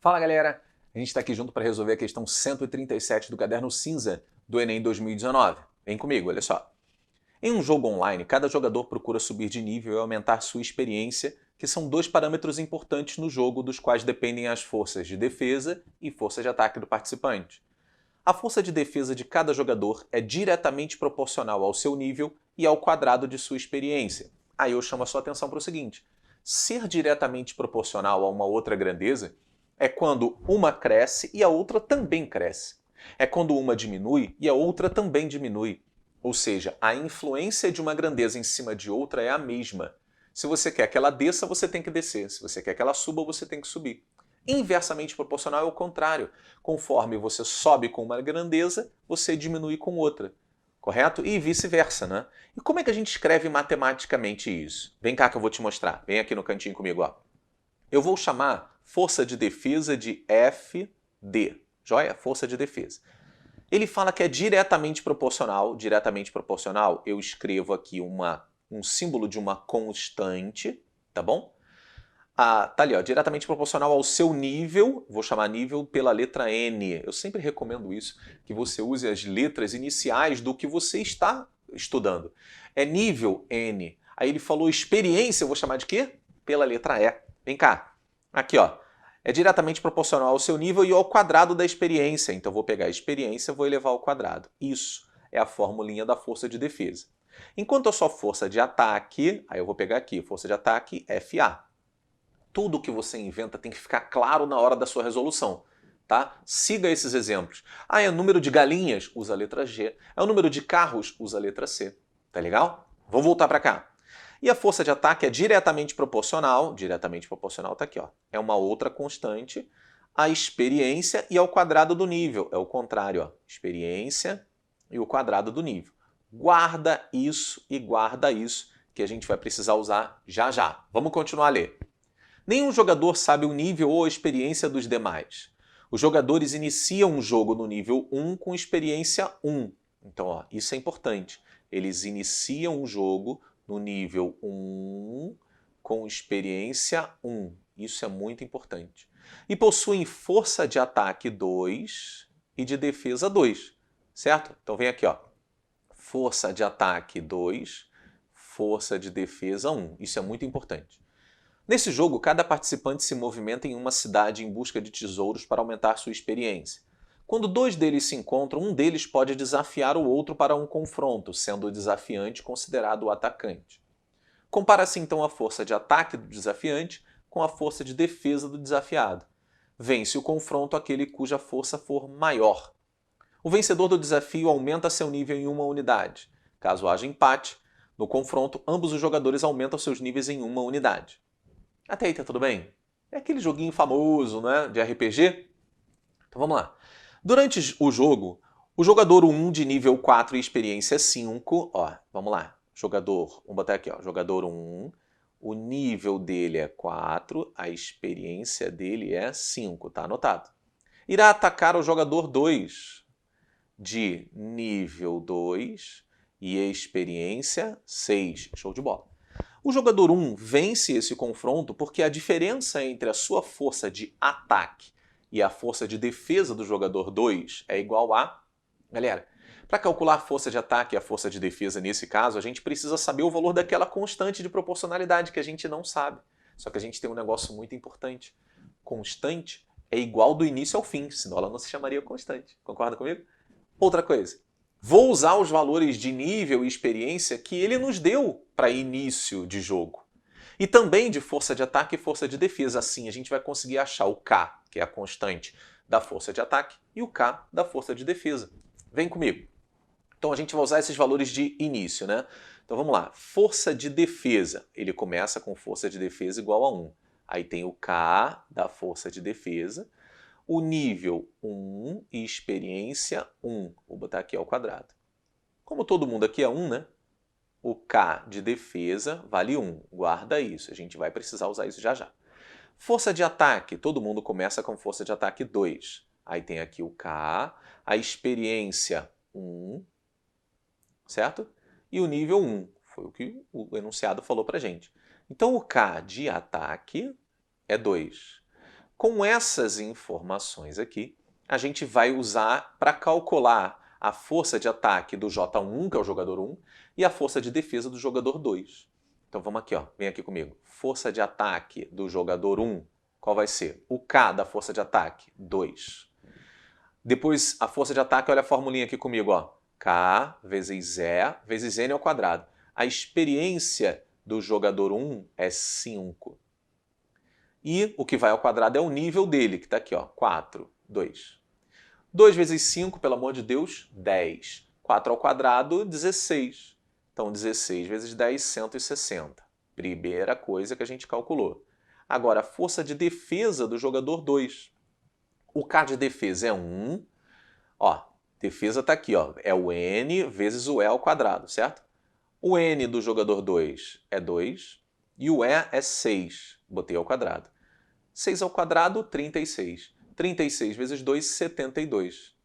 Fala galera, a gente está aqui junto para resolver a questão 137 do caderno cinza do Enem 2019. Vem comigo, olha só. Em um jogo online, cada jogador procura subir de nível e aumentar sua experiência, que são dois parâmetros importantes no jogo dos quais dependem as forças de defesa e força de ataque do participante. A força de defesa de cada jogador é diretamente proporcional ao seu nível e ao quadrado de sua experiência. Aí eu chamo a sua atenção para o seguinte: ser diretamente proporcional a uma outra grandeza é quando uma cresce e a outra também cresce. É quando uma diminui e a outra também diminui. Ou seja, a influência de uma grandeza em cima de outra é a mesma. Se você quer que ela desça, você tem que descer. Se você quer que ela suba, você tem que subir. Inversamente proporcional é o contrário. Conforme você sobe com uma grandeza, você diminui com outra. Correto? E vice-versa, né? E como é que a gente escreve matematicamente isso? Vem cá que eu vou te mostrar. Vem aqui no cantinho comigo, ó. Eu vou chamar força de defesa de FD. Joia? Força de defesa. Ele fala que é diretamente proporcional. Diretamente proporcional, eu escrevo aqui um símbolo de uma constante, tá bom? Tá ali, ó, diretamente proporcional ao seu nível, vou chamar nível pela letra N. Eu sempre recomendo isso, que você use as letras iniciais do que você está estudando. É nível N. Aí ele falou experiência, eu vou chamar de quê? Pela letra E. Vem cá. Aqui, ó. É diretamente proporcional ao seu nível e ao quadrado da experiência. Então, eu vou pegar a experiência e vou elevar ao quadrado. Isso é a formulinha da força de defesa. Enquanto a sua força de ataque, aí eu vou pegar aqui, força de ataque, FA. Tudo que você inventa tem que ficar claro na hora da sua resolução. Tá? Siga esses exemplos. É o número de galinhas? Usa a letra G. É o número de carros? Usa a letra C. Tá legal? Vou voltar para cá. E a força de ataque é diretamente proporcional tá aqui, ó. É uma outra constante, à experiência e ao quadrado do nível. É o contrário, ó. Experiência e o quadrado do nível. Guarda isso e guarda isso, que a gente vai precisar usar já já. Vamos continuar a ler. Nenhum jogador sabe o nível ou a experiência dos demais. Os jogadores iniciam um jogo no nível 1 com experiência 1. Então, ó, isso é importante. Eles iniciam o jogo no nível 1 com experiência 1. Isso é muito importante. E possuem força de ataque 2 e de defesa 2. Certo? Então vem aqui, ó. Força de ataque 2, força de defesa 1. Isso é muito importante. Nesse jogo, cada participante se movimenta em uma cidade em busca de tesouros para aumentar sua experiência. Quando dois deles se encontram, um deles pode desafiar o outro para um confronto, sendo o desafiante considerado o atacante. Compara-se então a força de ataque do desafiante com a força de defesa do desafiado. Vence o confronto aquele cuja força for maior. O vencedor do desafio aumenta seu nível em uma unidade. Caso haja empate, no confronto, ambos os jogadores aumentam seus níveis em uma unidade. Até aí tá tudo bem? É aquele joguinho famoso, né, de RPG? Então vamos lá. Durante o jogo, o jogador 1 de nível 4 e experiência 5, ó, vamos lá. Vamos botar aqui, ó, jogador 1, o nível dele é 4, a experiência dele é 5, tá anotado. Irá atacar o jogador 2 de nível 2 e experiência 6. Show de bola. O jogador 1 vence esse confronto porque a diferença entre a sua força de ataque e a força de defesa do jogador 2 é igual a... Galera, para calcular a força de ataque e a força de defesa nesse caso, a gente precisa saber o valor daquela constante de proporcionalidade que a gente não sabe. Só que a gente tem um negócio muito importante. Constante é igual do início ao fim, senão ela não se chamaria constante. Concorda comigo? Outra coisa. Vou usar os valores de nível e experiência que ele nos deu para início de jogo. E também de força de ataque e força de defesa. Assim, a gente vai conseguir achar o K, que é a constante da força de ataque, e o K da força de defesa. Vem comigo. Então a gente vai usar esses valores de início, né? Então vamos lá. Força de defesa. Ele começa com força de defesa igual a 1. Aí tem o K da força de defesa. O nível 1 e experiência 1. Vou botar aqui ao quadrado. Como todo mundo aqui é 1, né? O K de defesa vale 1. Guarda isso, a gente vai precisar usar isso já já. Força de ataque, todo mundo começa com força de ataque 2. Aí tem aqui o K, a experiência 1, certo? E o nível 1, foi o que o enunciado falou pra gente. Então o K de ataque é 2. Com essas informações aqui, a gente vai usar para calcular a força de ataque do J1, que é o jogador 1, e a força de defesa do jogador 2. Então vamos aqui, ó, vem aqui comigo. Força de ataque do jogador 1, qual vai ser? O K da força de ataque, 2. Depois, a força de ataque, olha a formulinha aqui comigo, ó. K vezes E vezes N ao quadrado. A experiência do jogador 1 é 5. E o que vai ao quadrado é o nível dele, que está aqui, ó, 4, 2. 2 vezes 5, pelo amor de Deus, 10. 4 ao quadrado, 16. Então, 16 vezes 10, 160. Primeira coisa que a gente calculou. Agora, a força de defesa do jogador 2. O K de defesa é 1. Ó, defesa está aqui, ó, é o N vezes o E ao quadrado, certo? O N do jogador 2 é 2 e o E é 6. Botei ao quadrado. 6 ao quadrado, 36. 36 vezes 2, 72.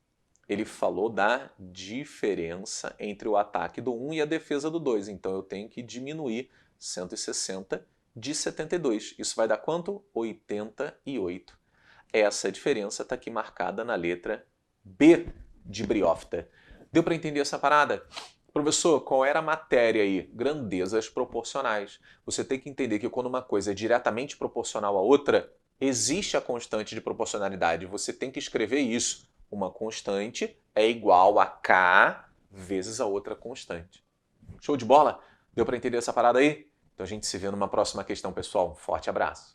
Ele falou da diferença entre o ataque do 1 e a defesa do 2. Então eu tenho que diminuir 160 de 72. Isso vai dar quanto? 88. Essa diferença está aqui marcada na letra B de Briófita. Deu para entender essa parada? Professor, qual era a matéria aí? Grandezas proporcionais. Você tem que entender que quando uma coisa é diretamente proporcional à outra, existe a constante de proporcionalidade. Você tem que escrever isso. Uma constante é igual a K vezes a outra constante. Show de bola? Deu para entender essa parada aí? Então a gente se vê numa próxima questão, pessoal. Um forte abraço.